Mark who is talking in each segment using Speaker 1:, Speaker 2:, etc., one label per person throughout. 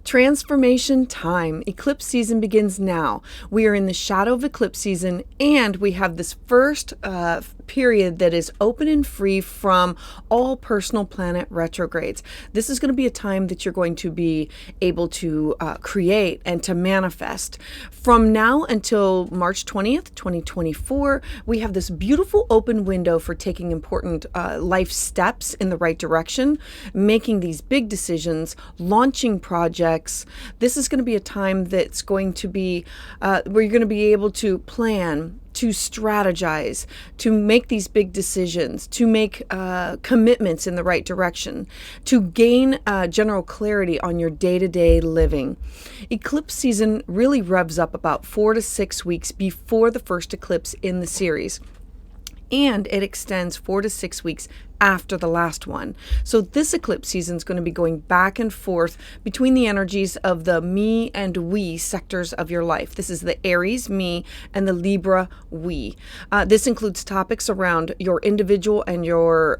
Speaker 1: Transformation time. Eclipse season begins now. We are in the shadow of eclipse season, and we have this first period that is open and free from all personal planet retrogrades. This is going to be a time that you're going to be able to create and to manifest. From now until March 20th, 2024, we have this beautiful open window for taking important life steps in the right direction, making these big decisions, launching projects. This is going to be a time that's going to be where you're going to be able to plan, to strategize, to make these big decisions, to make commitments in the right direction, to gain general clarity on your day-to-day living. Eclipse season really revs up about 4 to 6 weeks before the first eclipse in the series, and it extends 4 to 6 weeks after the last one. So this eclipse season is going to be going back and forth between the energies of the me and we sectors of your life. This is the Aries me and the Libra we. This includes topics around your individual and your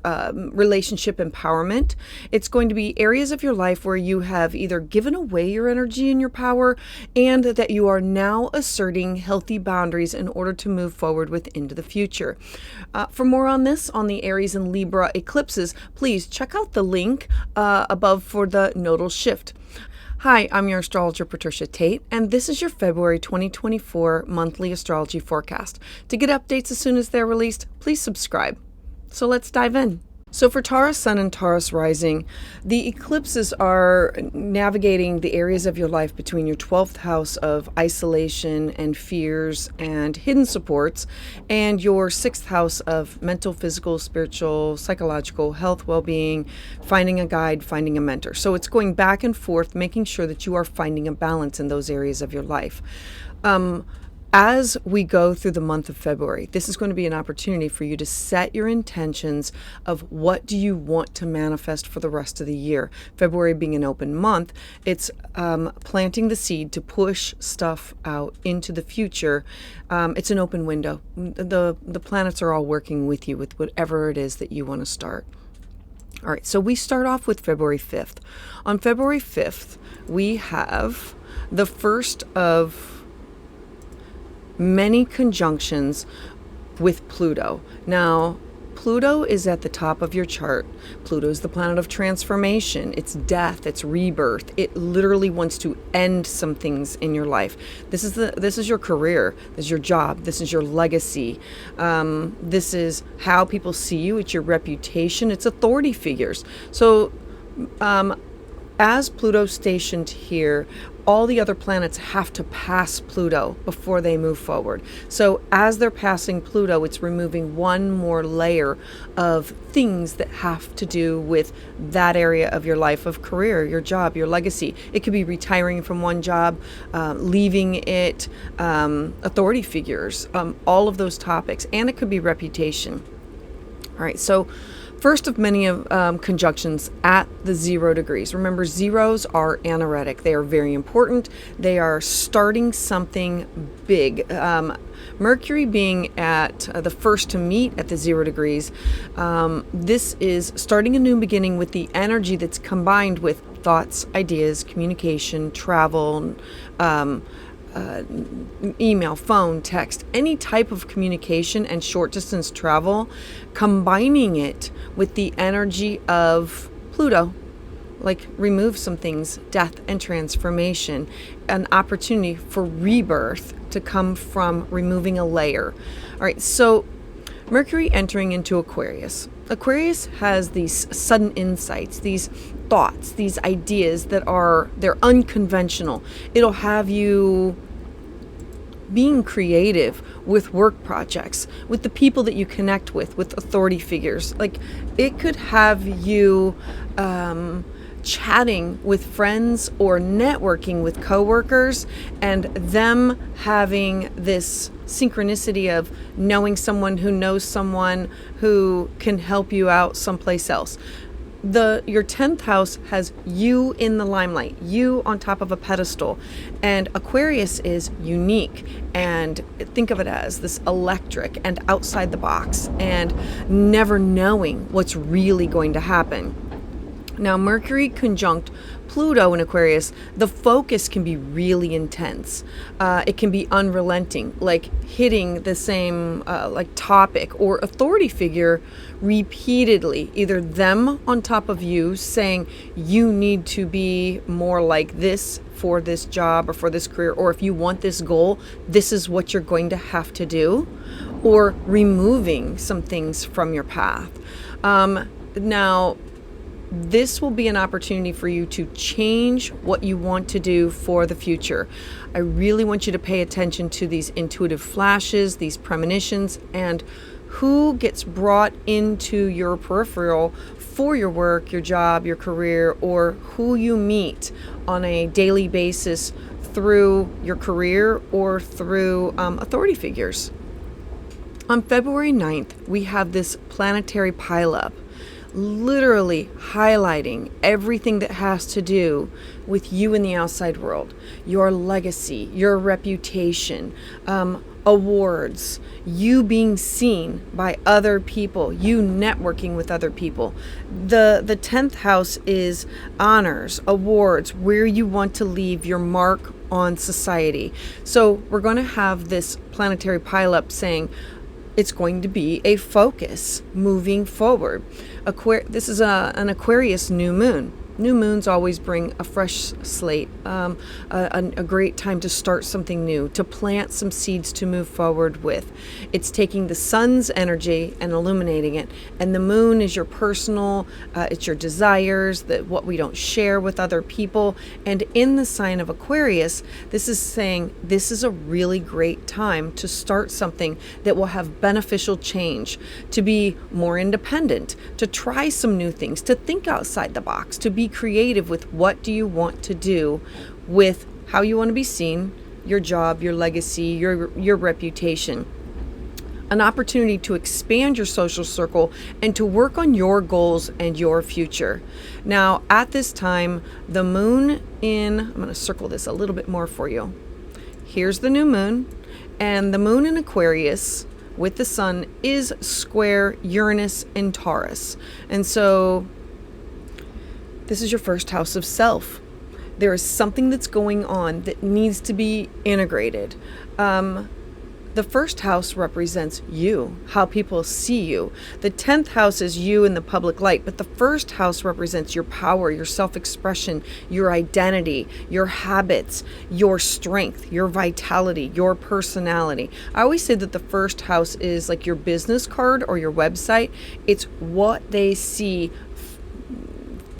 Speaker 1: relationship empowerment. It's going to be areas of your life where you have either given away your energy and your power, and that you are now asserting healthy boundaries in order to move forward with into the future. For more on this, on the Aries and Libra eclipses, please check out the link above for the nodal shift. Hi, I'm your astrologer, Patricia Tate, and this is your February 2024 monthly astrology forecast. To get updates as soon as they're released, please subscribe. So let's dive in. So for Taurus Sun and Taurus Rising, the eclipses are navigating the areas of your life between your 12th house of isolation and fears and hidden supports, and your 6th house of mental, physical, spiritual, psychological, health, well-being, finding a guide, finding a mentor. So it's going back and forth, making sure that you are finding a balance in those areas of your life. As we go through the month of February, this is going to be an opportunity for you to set your intentions of what do you want to manifest for the rest of the year. February being an open month, it's planting the seed to push stuff out into the future. It's an open window. The planets are all working with you with whatever it is that you want to start. All right, so we start off with February 5th. On February 5th, we have the first of many conjunctions with Pluto. Now, Pluto is at the top of your chart. Pluto is the planet of transformation. It's death, it's rebirth. It literally wants to end some things in your life. This is your career, this is your job, this is your legacy. This is how people see you, it's your reputation, it's authority figures. So as Pluto's stationed here, all the other planets have to pass Pluto before they move forward. So as they're passing Pluto, it's removing one more layer of things that have to do with that area of your life, of career, your job, your legacy. It could be retiring from one job, leaving it, authority figures, all of those topics, and it could be reputation. All right, so first of many conjunctions at the 0 degrees. Remember, zeros are anaretic. They are very important. They are starting something big. Mercury being at the first to meet at the 0 degrees, this is starting a new beginning with the energy that's combined with thoughts, ideas, communication, travel, email, phone, text, any type of communication and short distance travel, combining it with the energy of Pluto, like remove some things, death and transformation, an opportunity for rebirth to come from removing a layer. All right, so Mercury entering into Aquarius. Aquarius has these sudden insights, these thoughts, these ideas that they're unconventional. It'll have you being creative with work projects, with the people that you connect with authority figures. Like, it could have you chatting with friends or networking with coworkers, and them having this synchronicity of knowing someone who knows someone who can help you out someplace else. Your 10th house has you in the limelight, you on top of a pedestal, and Aquarius is unique, and think of it as this electric and outside the box and never knowing what's really going to happen. Now, Mercury conjunct Pluto in Aquarius, the focus can be really intense. It can be unrelenting, like hitting the same topic or authority figure repeatedly, either them on top of you saying you need to be more like this for this job or for this career, or if you want this goal, this is what you're going to have to do, or removing some things from your path. Now, this will be an opportunity for you to change what you want to do for the future. I really want you to pay attention to these intuitive flashes, these premonitions, and who gets brought into your peripheral for your work, your job, your career, or who you meet on a daily basis through your career or through authority figures. On February 9th, we have this planetary pileup, literally highlighting everything that has to do with you in the outside world, your legacy, your reputation, awards, you being seen by other people, you networking with other people. The 10th house is honors, awards, where you want to leave your mark on society. So we're going to have this planetary pileup saying, it's going to be a focus moving forward. This is an Aquarius new moon. New moons always bring a fresh slate, a great time to start something new, to plant some seeds to move forward with. It's taking the sun's energy and illuminating it. And the moon is your personal, it's your desires, what we don't share with other people. And in the sign of Aquarius, this is saying this is a really great time to start something that will have beneficial change, to be more independent, to try some new things, to think outside the box, to be creative with what do you want to do with how you want to be seen, your job, your legacy, your reputation. An opportunity to expand your social circle and to work on your goals and your future. Now, at this time, the moon I'm going to circle this a little bit more for you. Here's the new moon, and the moon in Aquarius with the sun is square Uranus and Taurus. And so this is your first house of self. There is something that's going on that needs to be integrated. The first house represents you, how people see you. The 10th house is you in the public light, but the first house represents your power, your self-expression, your identity, your habits, your strength, your vitality, your personality. I always say that the first house is like your business card or your website. It's what they see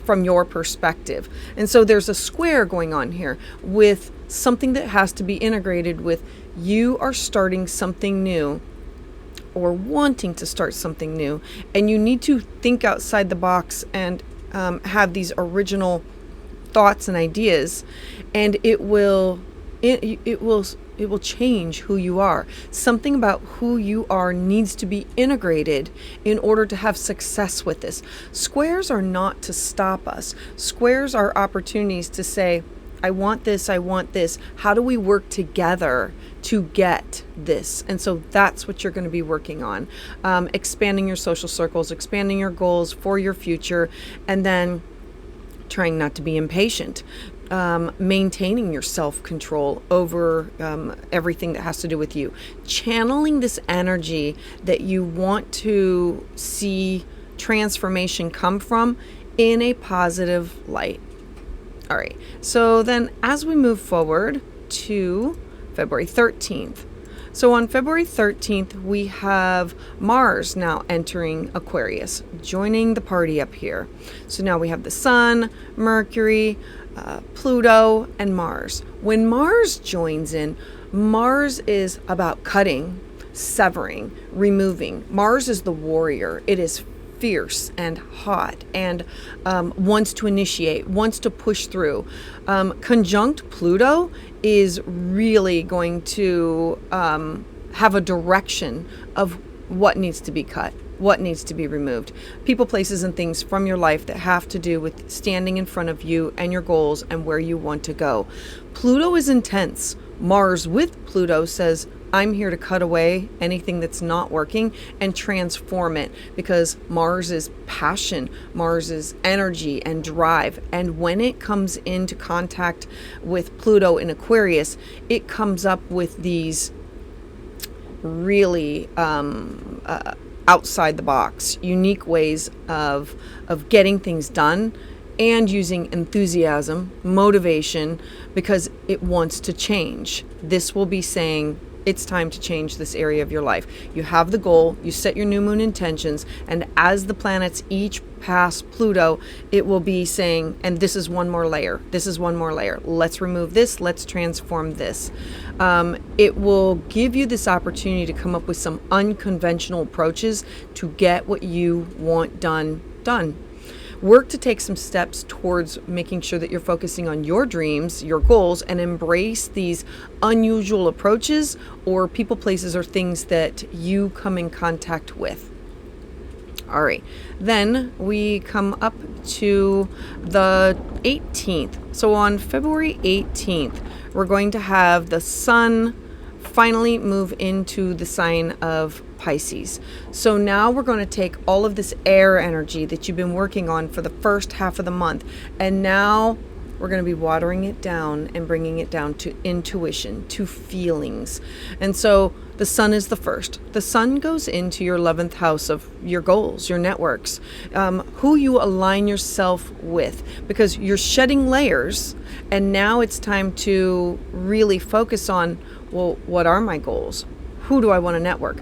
Speaker 1: from your perspective. And so there's a square going on here with something that has to be integrated with you are starting something new or wanting to start something new, and you need to think outside the box and have these original thoughts and ideas, and it will change who you are. Something about who you are needs to be integrated in order to have success with this. Squares are not to stop us. Squares are opportunities to say, I want this, I want this. How do we work together to get this? And so that's what you're going to be working on. Expanding your social circles, expanding your goals for your future, and then trying not to be impatient. Maintaining your self-control over everything that has to do with you. Channeling this energy that you want to see transformation come from in a positive light. All right, so then as we move forward to February 13th. So on February 13th, we have Mars now entering Aquarius, joining the party up here. So now we have the Sun, Mercury, Pluto, and Mars. When Mars joins in, Mars is about cutting, severing, removing. Mars is the warrior. It is fierce and hot and wants to initiate, wants to push through. Conjunct Pluto is really going to have a direction of what needs to be cut, what needs to be removed. People, places, and things from your life that have to do with standing in front of you and your goals and where you want to go. Pluto is intense. Mars with Pluto says, I'm here to cut away anything that's not working and transform it, because Mars is passion, Mars is energy and drive. And when it comes into contact with Pluto in Aquarius, it comes up with these really outside the box, unique ways of getting things done, and using enthusiasm, motivation, because it wants to change. This will be saying it's time to change this area of your life. You have the goal, you set your new moon intentions, and as the planets each pass Pluto, it will be saying, and this is one more layer, this is one more layer. Let's remove this, let's transform this. It will give you this opportunity to come up with some unconventional approaches to get what you want done. Work to take some steps towards making sure that you're focusing on your dreams, your goals, and embrace these unusual approaches or people, places, or things that you come in contact with. All right, then we come up to the 18th. So on February 18th, we're going to have the sun finally move into the sign of Pisces. So now we're going to take all of this air energy that you've been working on for the first half of the month, and now we're going to be watering it down and bringing it down to intuition, to feelings. And so the sun is the first. The sun goes into your 11th house of your goals, your networks, who you align yourself with, because you're shedding layers, and now it's time to really focus on, well, what are my goals? Who do I want to network?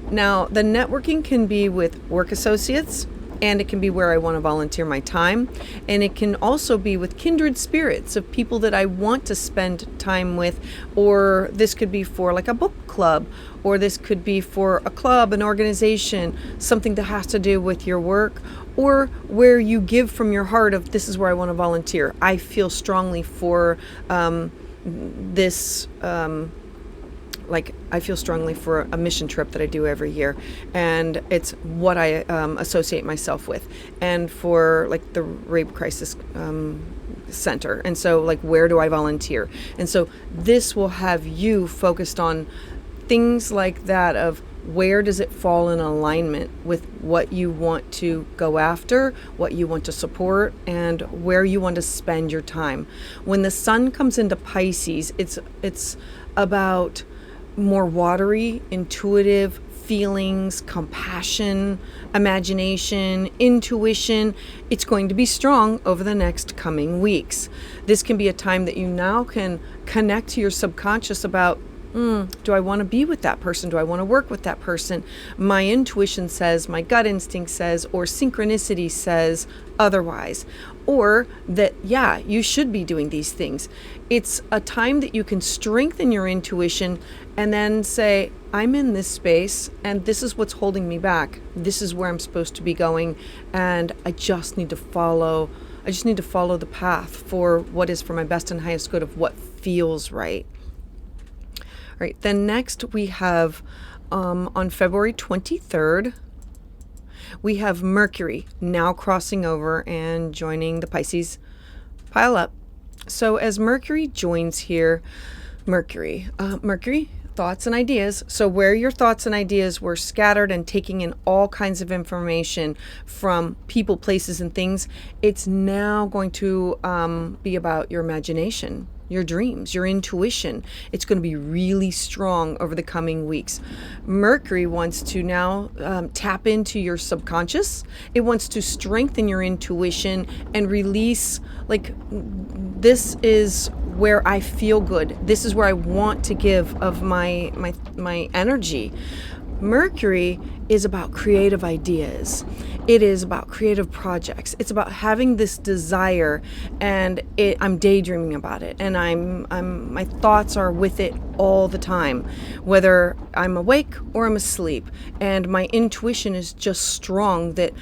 Speaker 1: Now, the networking can be with work associates, and it can be where I want to volunteer my time. And it can also be with kindred spirits of people that I want to spend time with, or this could be for like a book club, or this could be for a club, an organization, something that has to do with your work, or where you give from your heart of, this is where I want to volunteer. I feel strongly for this I feel strongly for a mission trip that I do every year, and it's what I associate myself with, and for like the rape crisis center. And so like, where do I volunteer? And so this will have you focused on things like that, of where does it fall in alignment with what you want to go after, what you want to support, and where you want to spend your time. When the sun comes into Pisces, it's about more watery, intuitive feelings, compassion, imagination, intuition. It's going to be strong over the next coming weeks. This can be a time that you now can connect to your subconscious about, do I want to be with that person? Do I want to work with that person? My intuition says, my gut instinct says, or synchronicity says otherwise. Or that, yeah, you should be doing these things. It's a time that you can strengthen your intuition and then say, I'm in this space and this is what's holding me back. This is where I'm supposed to be going, and I just need to follow the path for what is for my best and highest good of what feels right. All right, then next we have on February 23rd, we have Mercury now crossing over and joining the Pisces pile up. So as Mercury joins here, Mercury, thoughts and ideas. So where your thoughts and ideas were scattered and taking in all kinds of information from people, places, and things, it's now going to be about your imagination, your dreams, your intuition. It's going to be really strong over the coming weeks. Mercury wants to now tap into your subconscious. It wants to strengthen your intuition and release, like, this is where I feel good. This is where I want to give of my energy. Mercury is about creative ideas. It is about creative projects. It's about having this desire, and I'm daydreaming about it, and my thoughts are with it all the time, whether I'm awake or I'm asleep. And my intuition is just strong that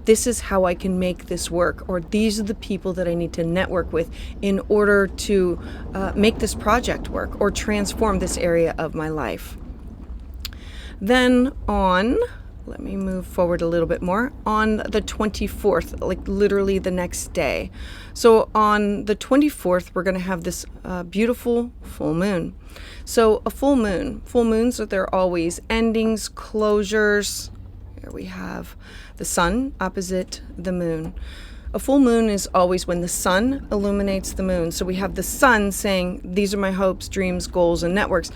Speaker 1: this is how I can make this work, or these are the people that I need to network with in order to make this project work or transform this area of my life. Then on let me move forward a little bit more. On the 24th, like literally the next day. So on the 24th, we're going to have this beautiful full moon. So a full moons, they're always endings, closures. Here we have the sun opposite the moon. A full moon is always when the sun illuminates the moon. So we have the sun saying, these are my hopes, dreams, goals, and networks.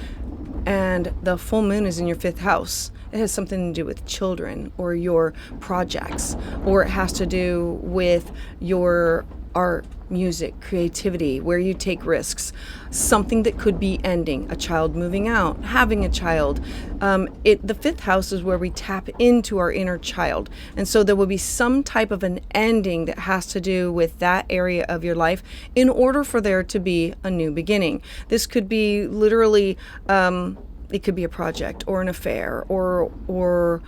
Speaker 1: And the full moon is in your 5th house. It has something to do with children or your projects, or it has to do with your art, music, creativity, where you take risks, something that could be ending, a child moving out, having a child. The 5th house is where we tap into our inner child. And so there will be some type of an ending that has to do with that area of your life in order for there to be a new beginning. This could be literally, it could be a project or an affair, or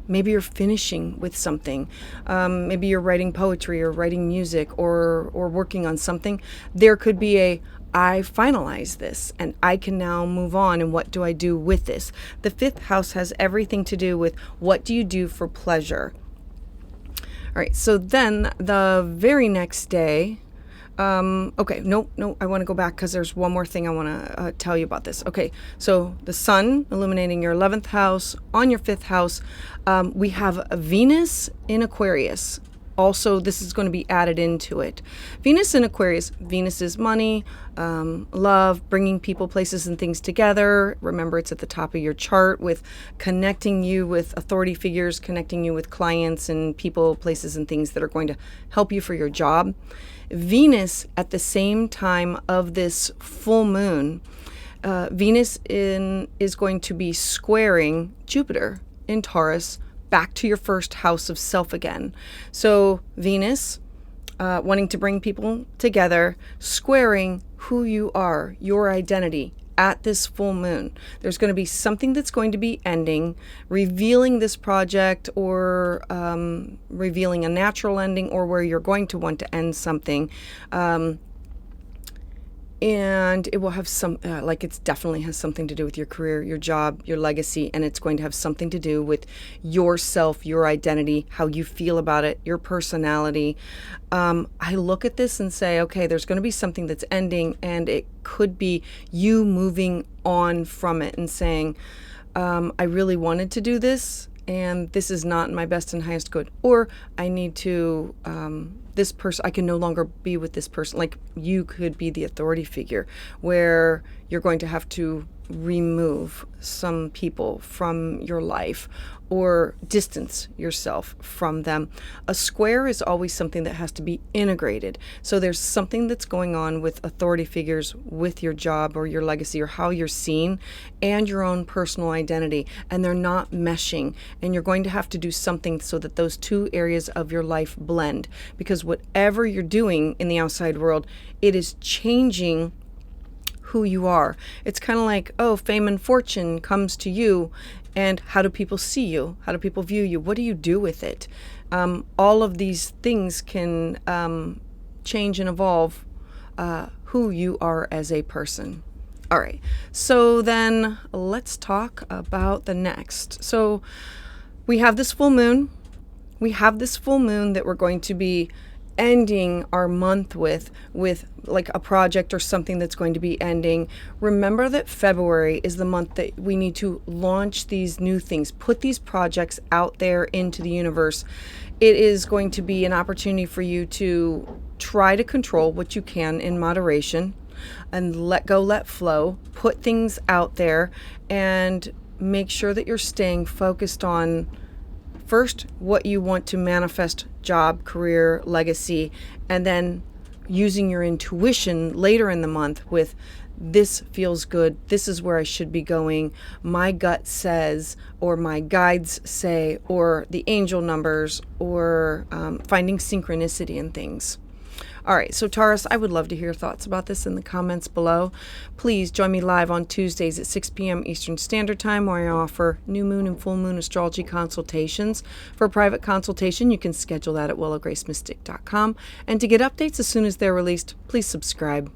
Speaker 1: maybe you're finishing with something. Maybe you're writing poetry or writing music or working on something. There could be I finalize this and I can now move on, and what do I do with this? The 5th house has everything to do with what do you do for pleasure. All right, so then the very next day, I want to go back because there's one more thing I want to tell you about this. Okay, so the sun illuminating your 11th house, on your 5th house, we have Venus in Aquarius. Also, this is going to be added into it. Venus in Aquarius. Venus is money, love, bringing people, places, and things together. Remember, it's at the top of your chart with connecting you with authority figures, connecting you with clients and people, places, and things that are going to help you for your job. Venus, at the same time of this full moon, Venus is going to be squaring Jupiter in Taurus, back to your 1st house of self again. So Venus, wanting to bring people together, squaring who you are, your identity at this full moon. There's going to be something that's going to be ending, revealing this project, or revealing a natural ending, or where you're going to want to end something. And it will have it definitely has something to do with your career, your job, your legacy, and it's going to have something to do with yourself, your identity, how you feel about it, your personality. I look at this and say, okay, there's going to be something that's ending, and it could be you moving on from it and saying, I really wanted to do this, and this is not in my best and highest good, or I need to, this person, I can no longer be with this person. Like, you could be the authority figure where you're going to have to remove some people from your life or distance yourself from them. A square is always something that has to be integrated. So there's something that's going on with authority figures, with your job or your legacy or how you're seen, and your own personal identity, and they're not meshing, and you're going to have to do something so that those two areas of your life blend, because whatever you're doing in the outside world, it is changing who you are. It's kind of like, fame and fortune comes to you, and how do people see you? How do people view you? What do you do with it? All of these things can change and evolve who you are as a person. All right, so then let's talk about the next. So we have this full moon. We have this full moon that we're going to be ending our month with like a project or something that's going to be ending. Remember that February is the month that we need to launch these new things, put these projects out there into the universe. It is going to be an opportunity for you to try to control what you can in moderation and let go, let flow, put things out there, and make sure that you're staying focused on first what you want to manifest, job, career, legacy, and then using your intuition later in the month with, this feels good, this is where I should be going, my gut says, or my guides say, or the angel numbers, or finding synchronicity in things. All right, so Taurus, I would love to hear your thoughts about this in the comments below. Please join me live on Tuesdays at 6 p.m. Eastern Standard Time, where I offer new moon and full moon astrology consultations. For a private consultation, you can schedule that at willowgracemystic.com. And to get updates as soon as they're released, please subscribe.